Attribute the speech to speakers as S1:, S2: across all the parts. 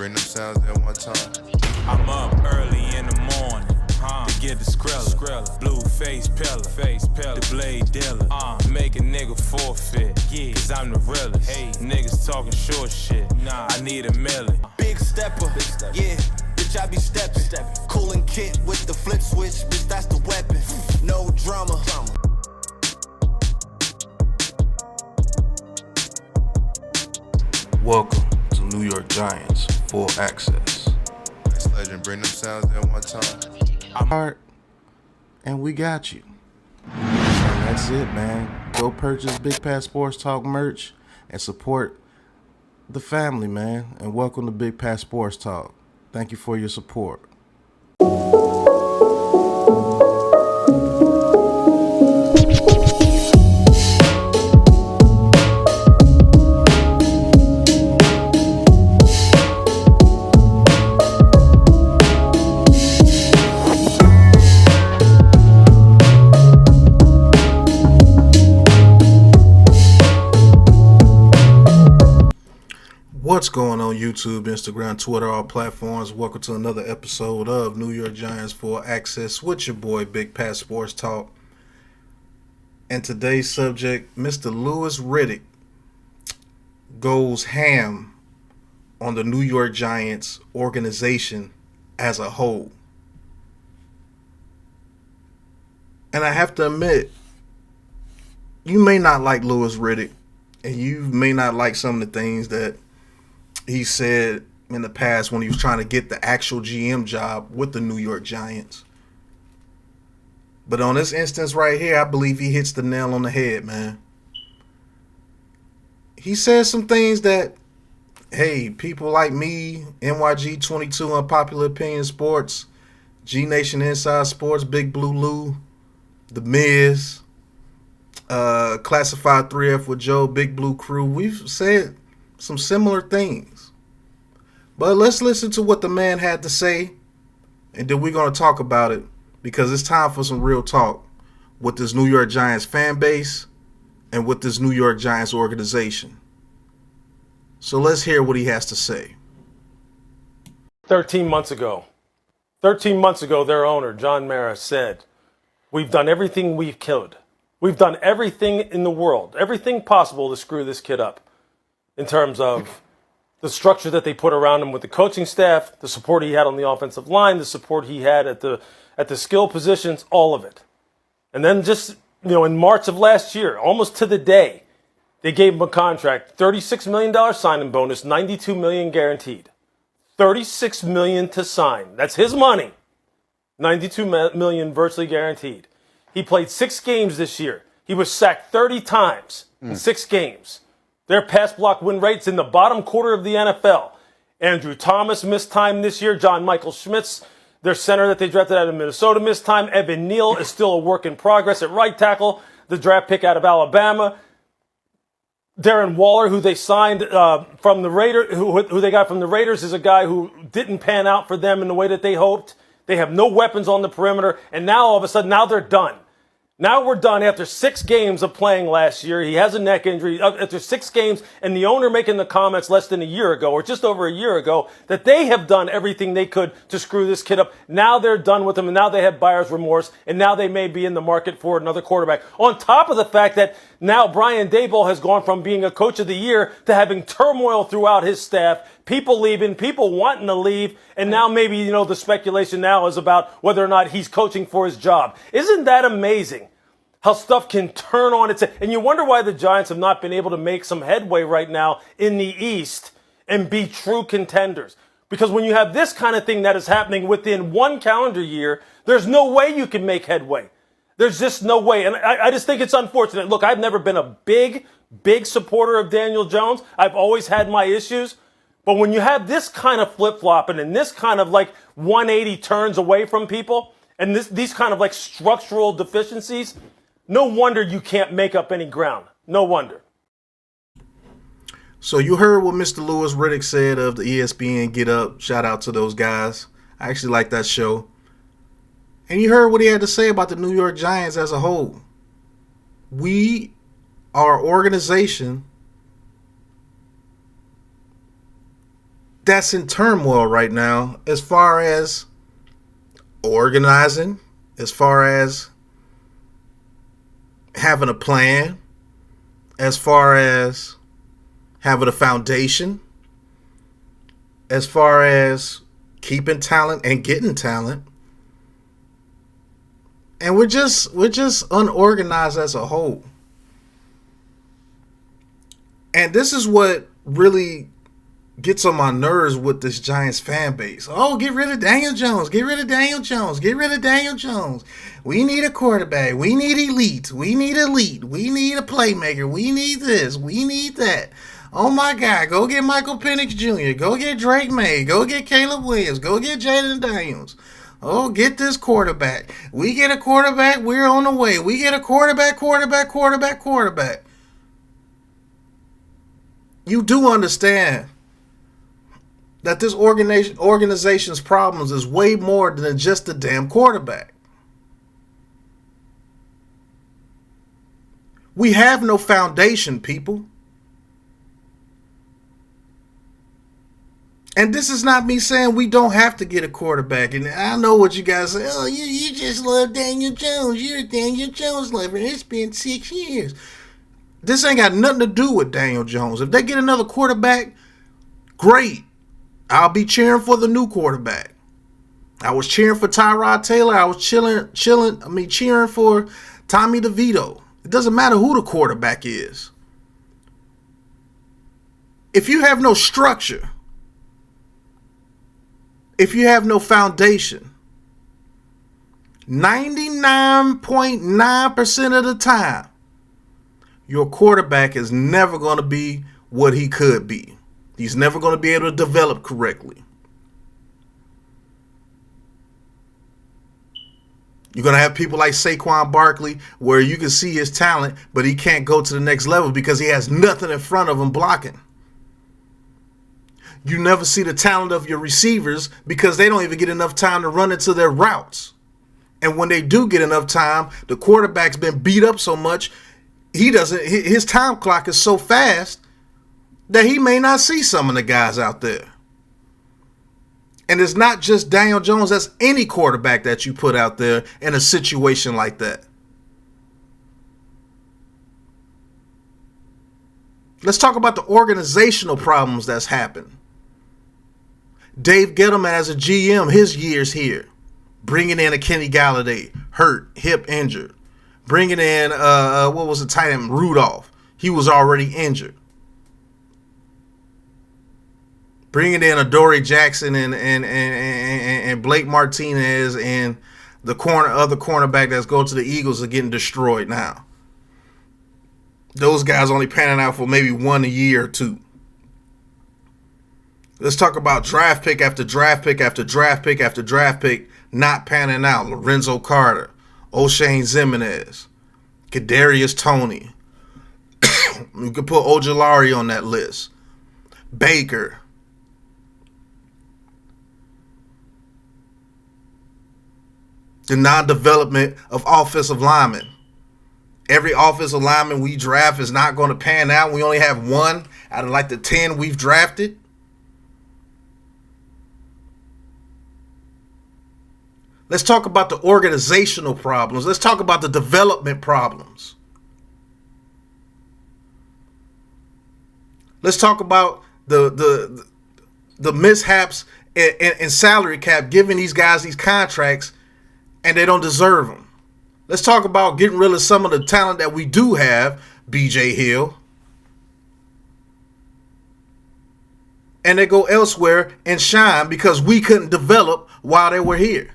S1: bring them sounds at one time.
S2: I'm up early in the morning, to get the skrilla. Blue face pillar, the blade dealer. Make a nigga forfeit, cause I'm the realest. Hey, niggas talking short shit, I need a million.
S3: Big stepper, yeah, bitch I be stepping. Cooling kit with the flip switch, bitch that's the weapon. No drama.
S4: Welcome to New York Giants Full Access.
S1: This legend bring them sounds at one time.
S4: I'm hard, and we got you. And that's it, man. Go purchase Big Pat Sports Talk merch and support the family, man. And welcome to Big Pat Sports Talk. Thank you for your support. What's going on YouTube, Instagram, Twitter, all platforms? Welcome to another episode of New York Giants Full Access with your boy Big Pat Sports Talk. And today's subject, Mr. Louis Riddick goes ham on the New York Giants organization as a whole. And I have to admit, you may not like Louis Riddick, and you may not like some of the things that he said in the past when he was trying to get the actual GM job with the New York Giants. But on this instance right here, I believe he hits the nail on the head, man. He says some things that, hey, people like me, NYG22 Unpopular Opinion Sports, G Nation Inside Sports, Big Blue Lou, The Miz, Classified 3F with Joe, Big Blue Crew, we've said some similar things. But let's listen to what the man had to say, and then we're going to talk about it, because it's time for some real talk with this New York Giants fan base and with this New York Giants organization. So let's hear what he has to say.
S5: 13 months ago, their owner, John Mara, said, "We've done everything we've could. We've done everything in the world, everything possible to screw this kid up in terms of the structure that they put around him with the coaching staff, the support he had on the offensive line, the support he had at the skill positions, all of it." And then just, in March of last year, almost to the day, they gave him a contract, $36 million signing bonus, $92 million guaranteed. $36 million to sign. That's his money. $92 million virtually guaranteed. He played 6 games this year. He was sacked 30 times in 6 games. Their pass block win rate's in the bottom quarter of the NFL. Andrew Thomas missed time this year. John Michael Schmitz, their center that they drafted out of Minnesota, missed time. Evan Neal is still a work in progress at right tackle, the draft pick out of Alabama. Darren Waller, who they signed from the Raiders, who they got from the Raiders, is a guy who didn't pan out for them in the way that they hoped. They have no weapons on the perimeter, and now all of a sudden, now they're done. Now we're done after 6 games of playing last year. He has a neck injury. After 6 games, and the owner making the comments less than a year ago, or just over a year ago, that they have done everything they could to screw this kid up. Now they're done with him, and now they have buyer's remorse, and now they may be in the market for another quarterback. On top of the fact that now Brian Daboll has gone from being a coach of the year to having turmoil throughout his staff, people leaving, people wanting to leave, and now maybe, the speculation now is about whether or not he's coaching for his job. Isn't that amazing? How stuff can turn on its head. And you wonder why the Giants have not been able to make some headway right now in the East and be true contenders. Because when you have this kind of thing that is happening within 1 calendar year, there's no way you can make headway. There's just no way. And I just think it's unfortunate. Look, I've never been a big supporter of Daniel Jones. I've always had my issues. But when you have this kind of flip-flopping and this kind of 180 turns away from people and these kind of structural deficiencies, no wonder you can't make up any ground. No wonder.
S4: So you heard what Mr. Louis Riddick said of the ESPN Get Up. Shout out to those guys. I actually like that show. And you heard what he had to say about the New York Giants as a whole. Our organization that's in turmoil right now as far as organizing, as far as having a plan, as far as having a foundation, as far as keeping talent and getting talent. And we're just unorganized as a whole. And this is what really gets on my nerves with this Giants fan base. Oh, get rid of Daniel Jones. Get rid of Daniel Jones. Get rid of Daniel Jones. We need a quarterback. We need elite. We need elite. We need a playmaker. We need this. We need that. Oh my God. Go get Michael Penix Jr. Go get Drake May. Go get Caleb Williams. Go get Jaden Daniels. Oh, get this quarterback. We get a quarterback. We're on the way. We get a quarterback. You do understand that this organization's problems is way more than just the damn quarterback. We have no foundation, people. And this is not me saying we don't have to get a quarterback. And I know what you guys say. Oh, you just love Daniel Jones. You're a Daniel Jones lover. It's been 6 years. This ain't got nothing to do with Daniel Jones. If they get another quarterback, great. I'll be cheering for the new quarterback. I was cheering for Tyrod Taylor. I was cheering for Tommy DeVito. It doesn't matter who the quarterback is. If you have no structure, if you have no foundation, 99.9% of the time, your quarterback is never going to be what he could be. He's never going to be able to develop correctly. You're going to have people like Saquon Barkley where you can see his talent, but he can't go to the next level because he has nothing in front of him blocking. You never see the talent of your receivers because they don't even get enough time to run into their routes. And when they do get enough time, the quarterback's been beat up so much, his time clock is so fast that he may not see some of the guys out there. And it's not just Daniel Jones, that's any quarterback that you put out there in a situation like that. Let's talk about the organizational problems that's happened. Dave Gettleman as a GM, his years here. Bringing in a Kenny Galladay, hurt, hip injured. Bringing in, what was the tight end? Rudolph. He was already injured. Bringing in Adoree Jackson and Blake Martinez and the other cornerback that's going to the Eagles are getting destroyed now. Those guys only panning out for maybe 1 year or 2. Let's talk about draft pick after draft pick after draft pick after draft pick not panning out. Lorenzo Carter, O'Shane Ximines, Kadarius Toney. You could put Ojulari on that list. Baker. The non-development of offensive linemen. Every offensive lineman we draft is not going to pan out. We only have 1 out of like the 10 we've drafted. Let's talk about the organizational problems. Let's talk about the development problems. Let's talk about the mishaps in salary cap, giving these guys these contracts and they don't deserve them. Let's talk about getting rid of some of the talent that we do have, BJ Hill. And they go elsewhere and shine because we couldn't develop while they were here.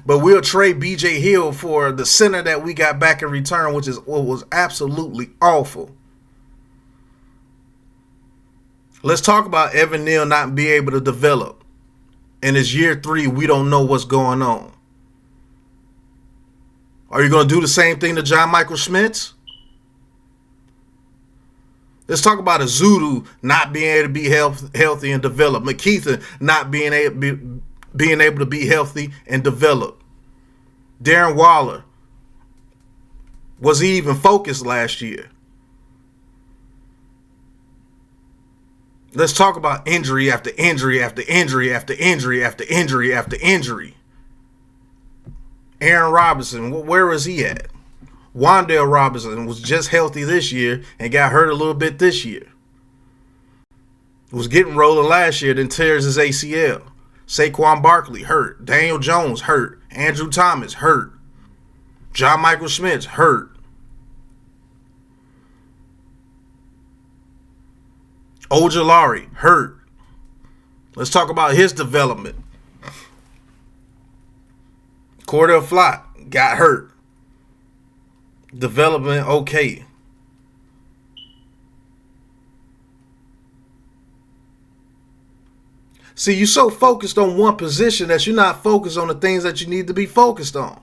S4: But we'll trade BJ Hill for the center that we got back in return, which is what was absolutely awful. Let's talk about Evan Neal not being able to develop. In his year 3, we don't know what's going on. Are you going to do the same thing to John Michael Schmitz? Let's talk about Azudu not being able to be healthy and develop. McKeithen not being able to be healthy and develop. Darren Waller. Was he even focused last year? Let's talk about injury after injury after injury after injury after injury after injury. Aaron Robinson, where is he at? Wan'Dale Robinson was just healthy this year and got hurt a little bit this year. Was getting rolling last year, then tears his ACL. Saquon Barkley hurt. Daniel Jones hurt. Andrew Thomas hurt. John Michael Schmitz hurt. Ojulari hurt. Let's talk about his development. Cordell Flott got hurt. Development okay. See, you're so focused on one position that you're not focused on the things that you need to be focused on.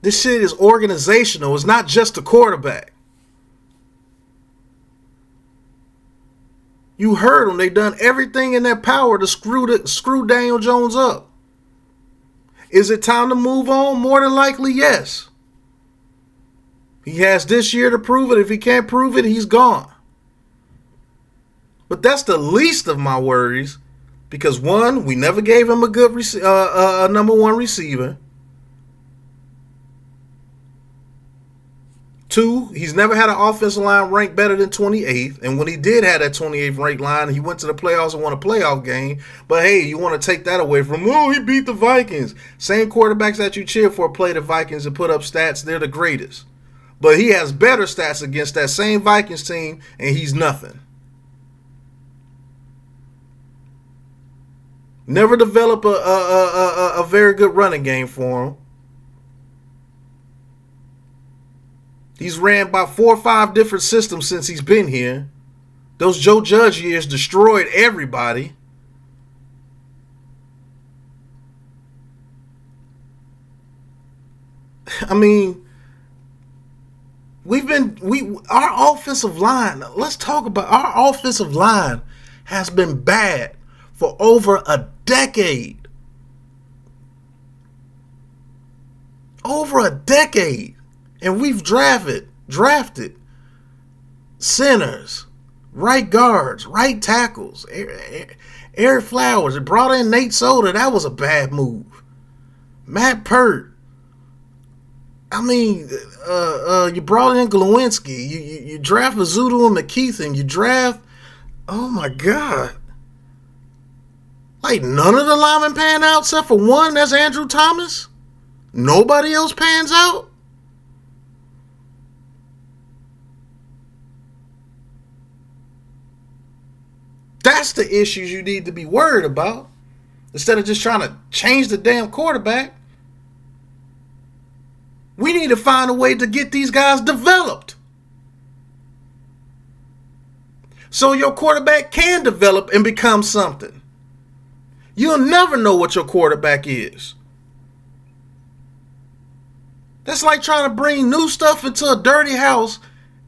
S4: This shit is organizational. It's not just the quarterback. You heard them. They done everything in their power to screw Daniel Jones up. Is it time to move on? More than likely, yes. He has this year to prove it. If he can't prove it, he's gone. But that's the least of my worries because, one, we never gave him a good number one receiver. Two, he's never had an offensive line ranked better than 28th. And when he did have that 28th ranked line, he went to the playoffs and won a playoff game. But hey, you want to take that away from him? Oh, he beat the Vikings. Same quarterbacks that you cheer for play the Vikings and put up stats. They're the greatest. But he has better stats against that same Vikings team, and he's nothing. Never develop a very good running game for him. He's ran about 4 or 5 different systems since he's been here. Those Joe Judge years destroyed everybody. I mean, our offensive line, let's talk about our offensive line has been bad for over a decade. Over a decade. And we've drafted centers, right guards, right tackles, Eric Flowers. It brought in Nate Solder. That was a bad move. Matt Pert. I mean, you brought in Glowinski. You draft Azudu and McKeithen. You draft, oh my God. Like none of the linemen pan out except for one. That's Andrew Thomas. Nobody else pans out. That's the issues you need to be worried about. Instead of just trying to change the damn quarterback. We need to find a way to get these guys developed. So your quarterback can develop and become something. You'll never know what your quarterback is. That's like trying to bring new stuff into a dirty house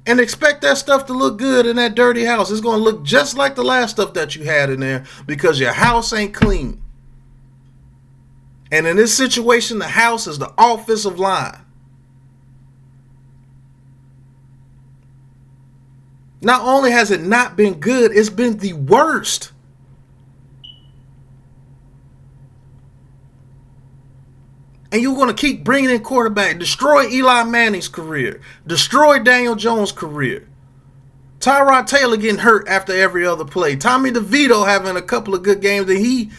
S4: and expect that stuff to look good in that dirty house. It's going to look just like the last stuff that you had in there because your house ain't clean. And in this situation, the house is the offensive line. Not only has it not been good, it's been the worst. And you're going to keep bringing in quarterback. Destroy Eli Manning's career. Destroy Daniel Jones' career. Tyrod Taylor getting hurt after every other play. Tommy DeVito having a couple of good games. And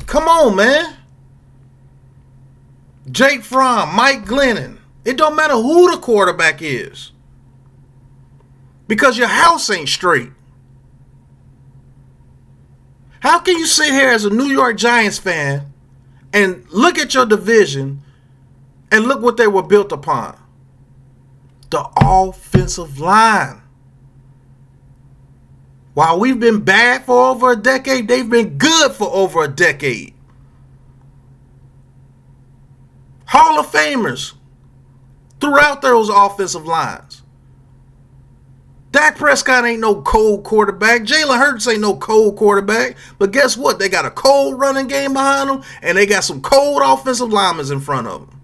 S4: come on, man. Jake Fromm, Mike Glennon. It don't matter who the quarterback is. Because your house ain't straight. How can you sit here as a New York Giants fan and look at your division and look what they were built upon? The offensive line. While we've been bad for over a decade, they've been good for over a decade. Hall of Famers throughout those offensive lines. Dak Prescott ain't no cold quarterback. Jalen Hurts ain't no cold quarterback. But guess what? They got a cold running game behind them, and they got some cold offensive linemen in front of them.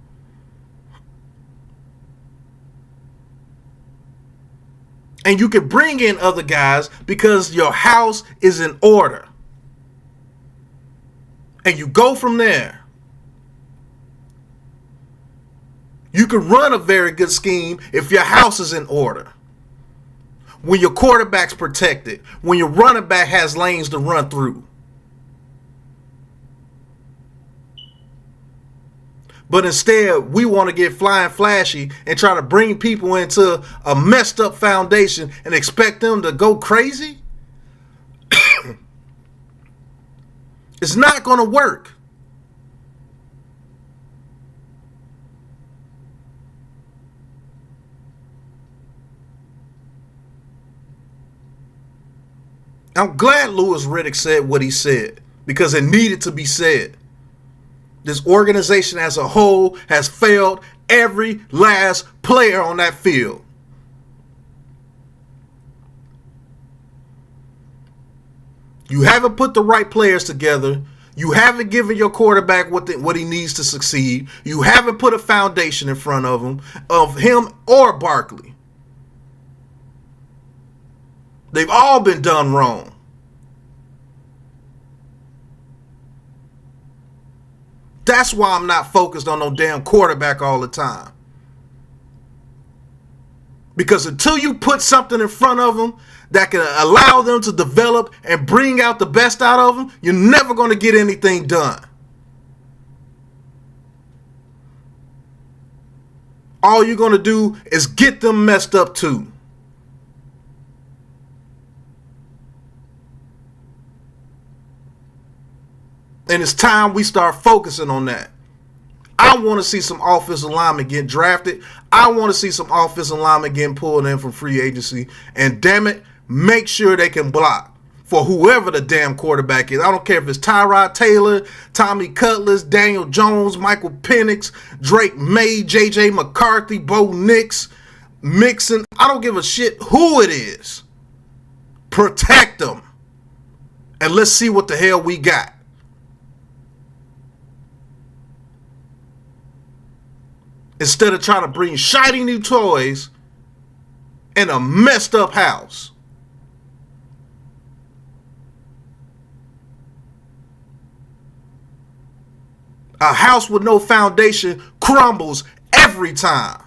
S4: And you can bring in other guys because your house is in order. And you go from there. You can run a very good scheme if your house is in order. When your quarterback's protected. When your running back has lanes to run through. But instead, we want to get flying flashy and try to bring people into a messed up foundation and expect them to go crazy. It's not going to work. I'm glad Riddick said what he said because it needed to be said. This organization as a whole has failed every last player on that field. You haven't put the right players together. You haven't given your quarterback what he needs to succeed. You haven't put a foundation in front of him or Barkley. They've all been done wrong. That's why I'm not focused on no damn quarterback all the time. Because until you put something in front of them that can allow them to develop and bring out the best out of them, you're never going to get anything done. All you're going to do is get them messed up too. And it's time we start focusing on that. I want to see some offensive linemen get drafted. I want to see some offensive linemen getting pulled in from free agency. And damn it, make sure they can block for whoever the damn quarterback is. I don't care if it's Tyrod Taylor, Tommy Cutlass, Daniel Jones, Michael Penix, Drake May, J.J. McCarthy, Bo Nix, Mixon. I don't give a shit who it is. Protect them. And let's see what the hell we got. Instead of trying to bring shiny new toys in a messed up house. A house with no foundation crumbles every time.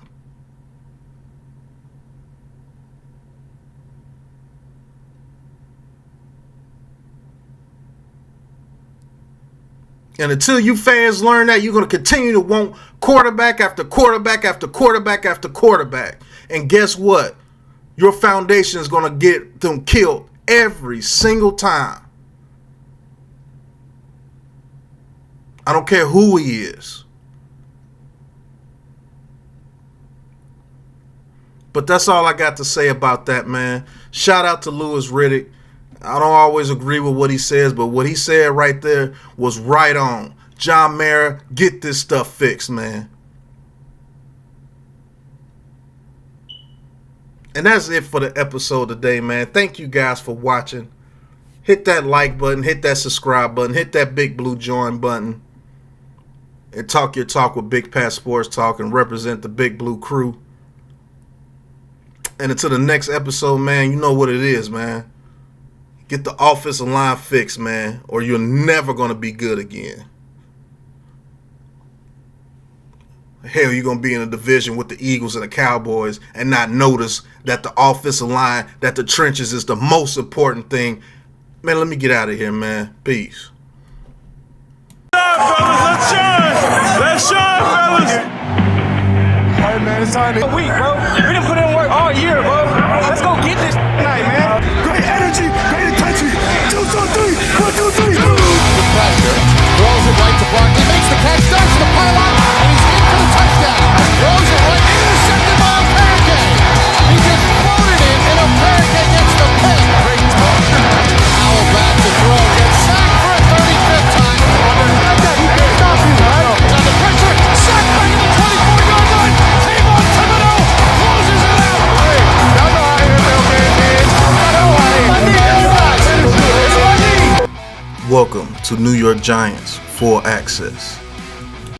S4: And until you fans learn that, you're going to continue to want quarterback after quarterback after quarterback after quarterback. And guess what? Your foundation is going to get them killed every single time. I don't care who he is. But that's all I got to say about that, man. Shout out to Riddick. I don't always agree with what he says, but what he said right there was right on. John Mara, get this stuff fixed, man. And that's it for the episode today, man. Thank you guys for watching. Hit that like button, hit that subscribe button, hit that big blue join button. And talk your talk with Big Pat Sports Talk and represent the Big Blue crew. And until the next episode, man, you know what it is, man. Get the offensive line fixed, man, or you're never going to be good again. Hell, you're going to be in a division with the Eagles and the Cowboys and not notice that the offensive line, that the trenches is the most important thing. Man, let me get out of here, man. Peace.
S2: Let's shine! Let's shine, fellas!
S6: Hey, man, it's time to week, bro. We done put in work all year, bro. Let's go get this night, man. Great energy, great intensity. 2, 2, 3. 1, 2, 3. The pressure. Throws it right to Barkley. Makes the catch. Starts to the pylon. And he's in for the touchdown. Throws it right. Intercepted by a pancake. He just floated it, and a pancake gets the pick. Great touch. Powell back to throw. Gets sacked for a 35th time. He can't stop you, right? He's under pressure. Sacked back at the 24-yard line. Kayvon Thibodeau closes it out. Hey, y'all know how NFL game is. I know I need you guys. It's what I need.
S4: Welcome to New York Giants Full Access.